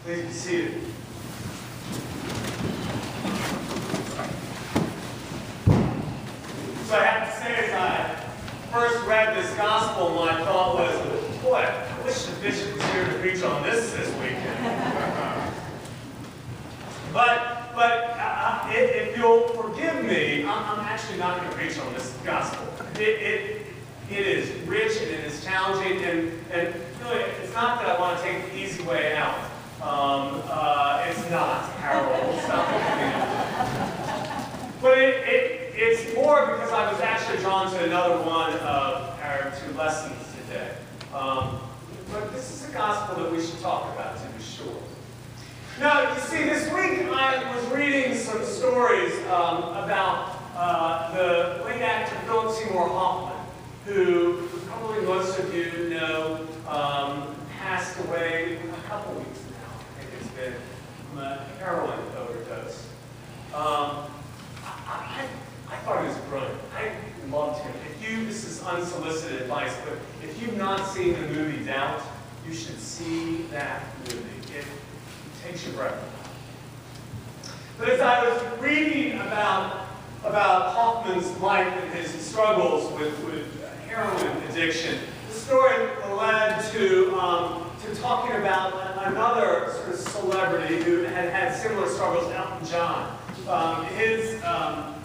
Please be seated. So I have to say, as I first read this gospel, my thought was, boy, I wish the bishop was here to preach on this weekend. But if you'll forgive me, I'm actually not going to preach on this gospel. It is rich and it is challenging, and really, it's not that I want to take the easy way out. It's not parallel stuff. But it's more because I was actually drawn to another one of our two lessons today. But this is a gospel that we should talk about, to be sure. Now, you see, this week I was reading some stories about the late actor Philip Seymour Hoffman, who probably most of you know passed away a couple weeks now. I think it's been from a heroin overdose. I thought he was brilliant. I loved him. This is unsolicited advice, but if you've not seen the movie Doubt, you should see that movie. It takes your breath away. But as I was reading about Hoffman's life and his struggles with heroin addiction, the story led to talking about another sort of celebrity who had similar struggles, Elton John. His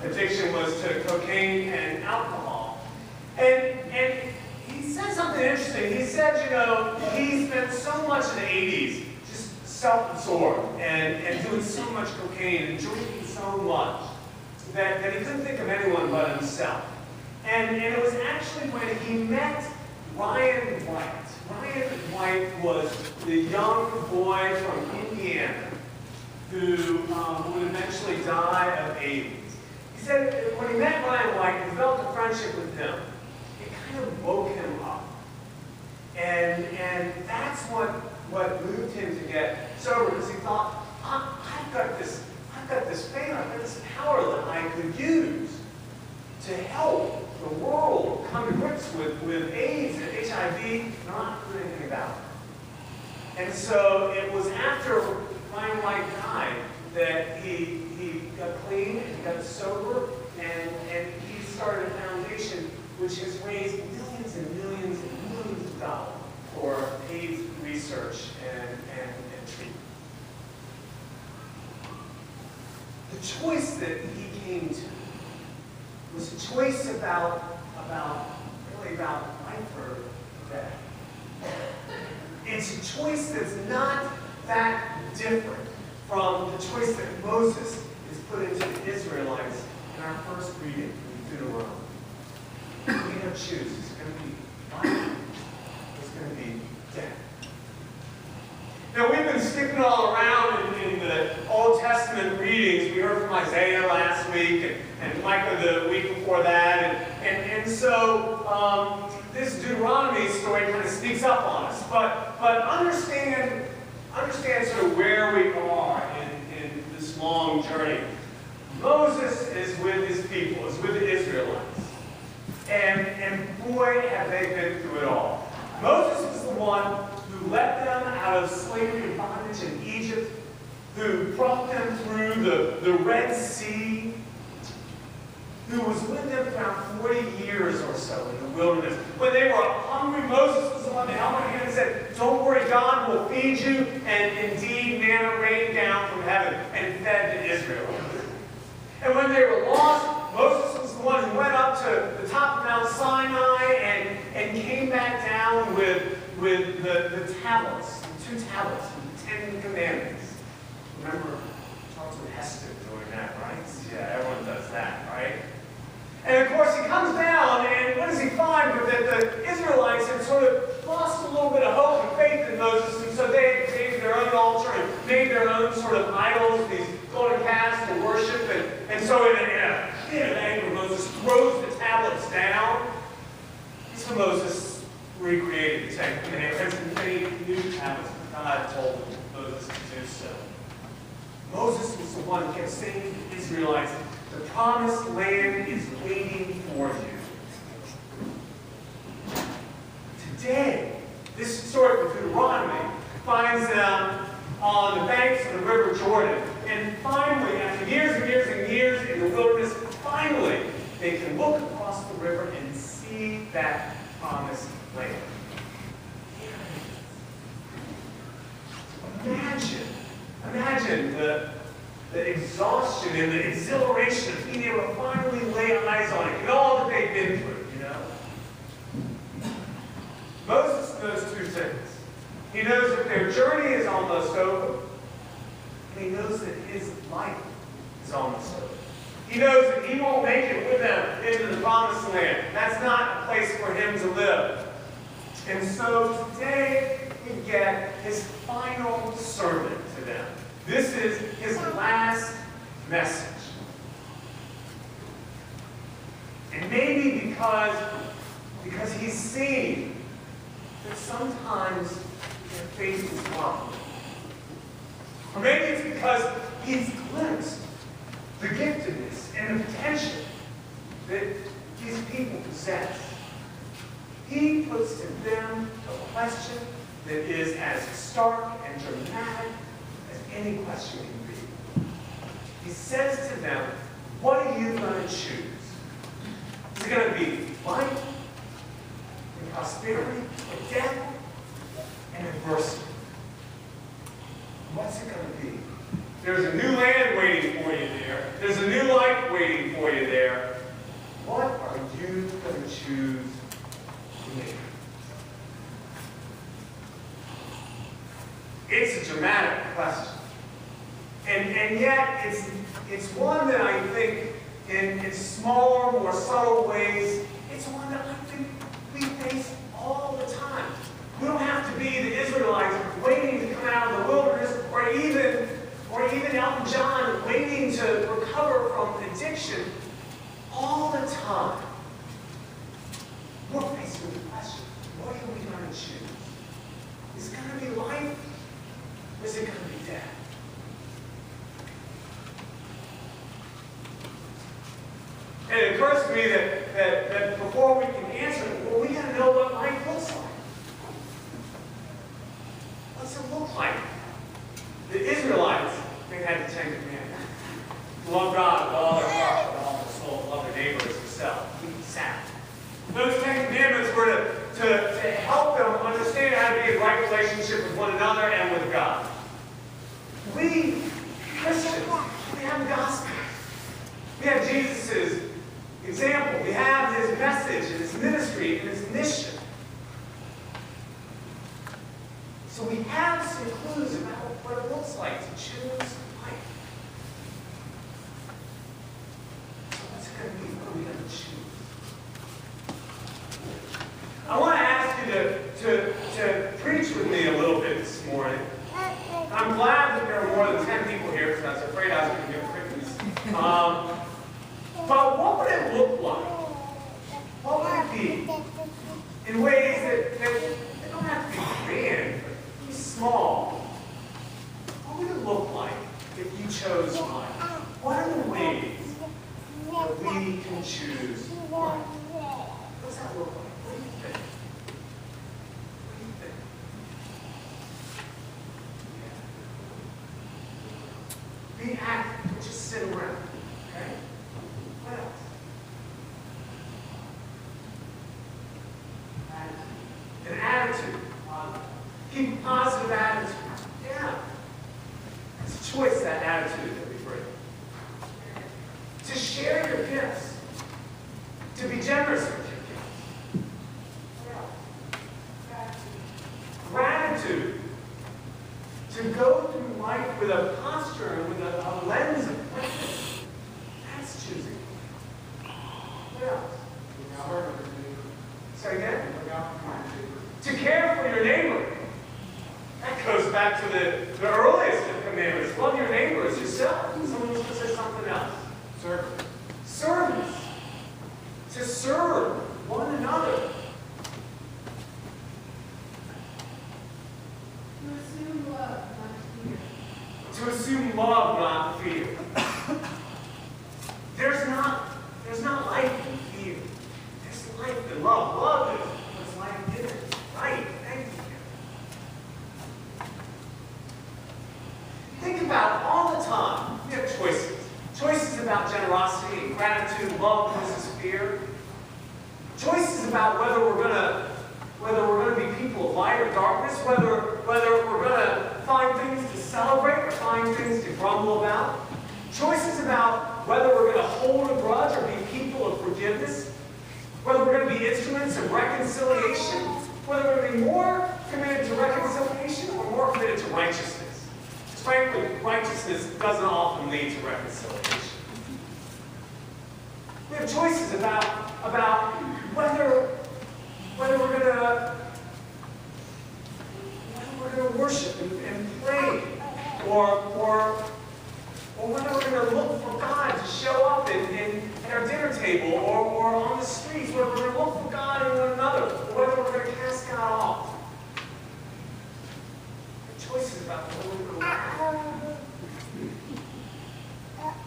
addiction was to cocaine and alcohol. And he said something interesting. He said, you know, he spent so much in the 80s just self-absorbed and doing so much cocaine and drinking so much that he couldn't think of anyone but himself. And it was actually when he met Ryan White. Ryan White was the young boy from Indiana who would eventually die of AIDS. He said when he met Ryan White, he developed a friendship with him. It kind of woke him up. And that's what moved him to get sober, because he thought, I've got this faith, I've got this power that I could use to help the world come to grips with AIDS and HIV, not do anything about it. And so it was after Ryan White died that he got clean and he got sober, and he started a foundation which has raised millions and millions and millions of dollars for AIDS research and treatment. The choice that he came to was a choice about life or death. It's a choice that's not that different from the choice that Moses is put into the Israelites in our first reading from Deuteronomy. We're going to choose. It's going to be life. It's going to be death. Now, we've been skipping all around in the Old Testament readings. We heard from Isaiah last week and Micah the week before that. And so this Deuteronomy story kind of sneaks up on us. But understand sort of where we are in this long journey. Moses is with his people, is with the Israelites. And boy, have they been through it all. Moses was the one who led them out of slavery and bondage in Egypt, who brought them through the Red Sea, who was with them for about 40 years or so in the wilderness. When they were hungry, Moses was the one that held their hand and said, "Don't worry, God will feed you." And indeed, manna rained down from heaven and fed the Israelites. And when they were lost, Moses was the one who went up to the top of Mount Sinai and came back down with the tablets, the 2 tablets, the 10 Commandments. Remember Charlton Heston doing that, right? Yeah, everyone does that, right? And of course he comes down, and what does he find? But that the Israelites had sort of lost a little bit of hope and faith in Moses, and so they created their own altar and made their own sort of idols, these golden calves to worship. And so in a fit of anger, Moses throws the tablets down. So Moses recreated the 10 Commandments and made new tablets. God told Moses to do so. Moses was the one who kept saying to the Israelites, "The promised land is waiting for you." Today, this story of Deuteronomy finds them on they can look across the river and see that promised land. Imagine the exhaustion and the exhilaration of being able to finally lay eyes on it and all that they've been through, you know? Moses knows two things. He knows that their journey is almost over, and he knows that his life is almost over. He knows that he won't make it with them into the promised land. That's not a place for him to live. And so today we get his final sermon to them. This is his last message. And maybe because he's seen that sometimes their faith is wrong. Or maybe it's because he's glimpsed the giftedness and the potential that these people possess. He puts to them a question that is as stark and dramatic as any question can be. He says to them, what are you going to choose? Is it going to be life and prosperity, or death and adversity? What's it going to be? There's a new land waiting for you there. There's a new life waiting for you there. What are you going to choose to make? It's a dramatic question. And yet, it's one that I think, in smaller, more subtle ways, it's one that I think we face all the time. We don't have to be the Israelites waiting to come out of the wilderness, or even Elton John waiting to recover from addiction. All the time, we're faced with the question, what are we going to choose? Is it going to be life, or is it going to be death? And it occurs to me that before we can answer it, well, we got to know what life looks like. What's it look like? The Israelites, they had the Ten Commandments. Love God with all their heart, with all their soul, love their neighbor as yourself. Keep Sabbath. Those Ten Commandments were to help them understand how to be in right relationship with one another and with God. We, Christians, we have the gospel. We have Jesus' example. We have his message and his ministry and his mission. So we have some clues about what it looks like to choose life. So what's it going to be? What are we going to choose? I want to ask you to preach with me a little bit this morning. I'm glad that there are more than 10 people here because I was afraid I was going to get cookies. But what would it look like? What would it be? In ways that they don't have to be grand, but be small. What would it look like if you chose life? What are the ways that we can choose life? What does that look like? What do you think? What do you think? Be active. Don't just sit around. Okay? What else? An attitude. Keep a positive attitude. Yeah. It's a choice, that attitude that we bring. To share your gifts. To be generous with your gifts. Gratitude. To go through life with a posture and with a lens of gratitude. That's choosing. What else? Say again? To care for your neighbor. That goes back to the earliest of commandments. Love your neighbor as yourself. Someone else says something else. Service. Service. To serve one another. To assume love, not fear. There's not life in fear. There's life in love. Love is what's life in it. Right. Thank you. Think about all the time. We have choices. Choices about generosity and gratitude, love versus fear. Choice is about whether we're going to be people of light or darkness, whether we're going to find things to celebrate or find things to grumble about. Choice is about whether we're going to hold a grudge or be people of forgiveness, whether we're going to be instruments of reconciliation, whether we're going to be more committed to reconciliation or more committed to righteousness. Because frankly, righteousness doesn't often lead to reconciliation. We have choices about whether we're going to worship and pray, or whether we're going to look for God to show up at our dinner table, or on the streets, whether we're going to look for God in one another, or whether we're going to cast God off. The choices about whether we're going to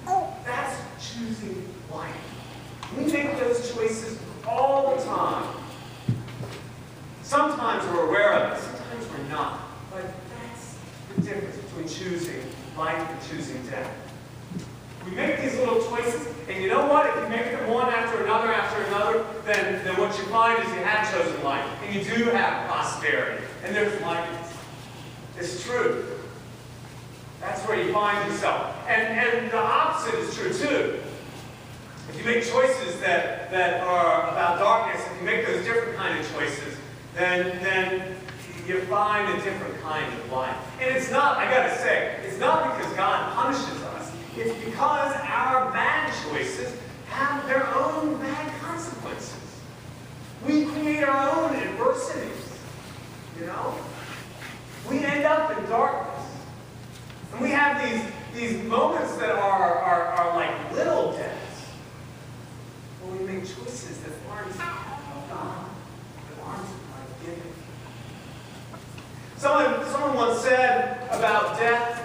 live. That's choosing life. We make those choices all the time. Sometimes we're aware of it, sometimes we're not. But that's the difference between choosing life and choosing death. We make these little choices, and you know what? If you make them one after another, then what you find is you have chosen life, and you do have prosperity, and there's life. It's true. That's where you find yourself. And the opposite is true too. If you make choices that are about darkness, if you make those different kind of choices, then you find a different kind of life. And it's not, I gotta say, it's not because God punishes us. It's because our bad choices have their own bad consequences. We create our own adversities, you know? We end up in darkness. And we have these moments that are like little deaths. When we make choices that aren't of God, that aren't life-giving. Someone once said about death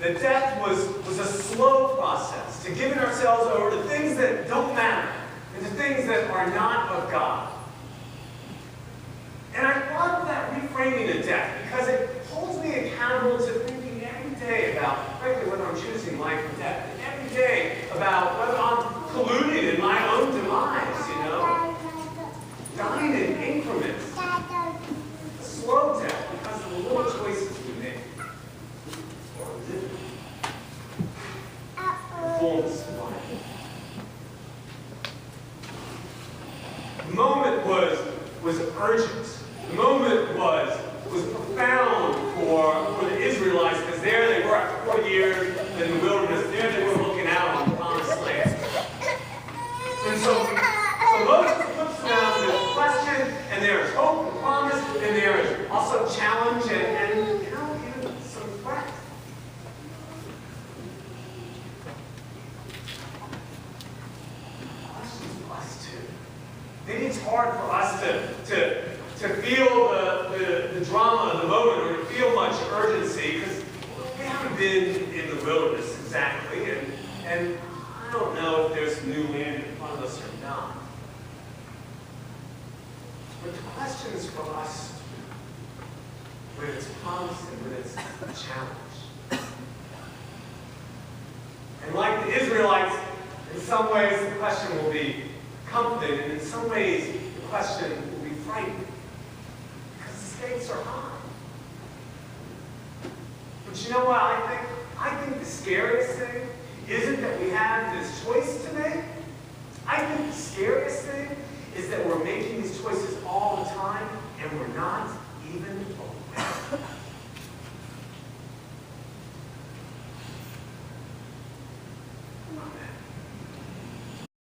that death was a slow process to giving ourselves over to things that don't matter and to things that are not of God. And I love that reframing of death because it holds me accountable to thinking every day about, frankly, whether I'm choosing life or death, and every day about whether I'm colluding in my own demise, you know? Dying in increments. A slow death because of the little choices we make. Or living. The fullness of life. The moment was urgent. The moment was profound for the Israelites, because there they were after 40 years in the wilderness. There they were looking out on the promised land. And so Moses puts down this question, and there is hope and promise, and there is also challenge and you know, even some threat. Questions for us too. Maybe it's hard for us to feel the drama of the moment, or to feel much urgency, because we haven't been in the wilderness exactly, and I don't know if there's new land in front of us or not. But the question is for us when it's promise and when it's a challenge. And like the Israelites, in some ways the question will be comforted, and in some ways the question will be frightening. Because the stakes are high. But you know what I think? I think the scariest thing isn't that we have this choice to make,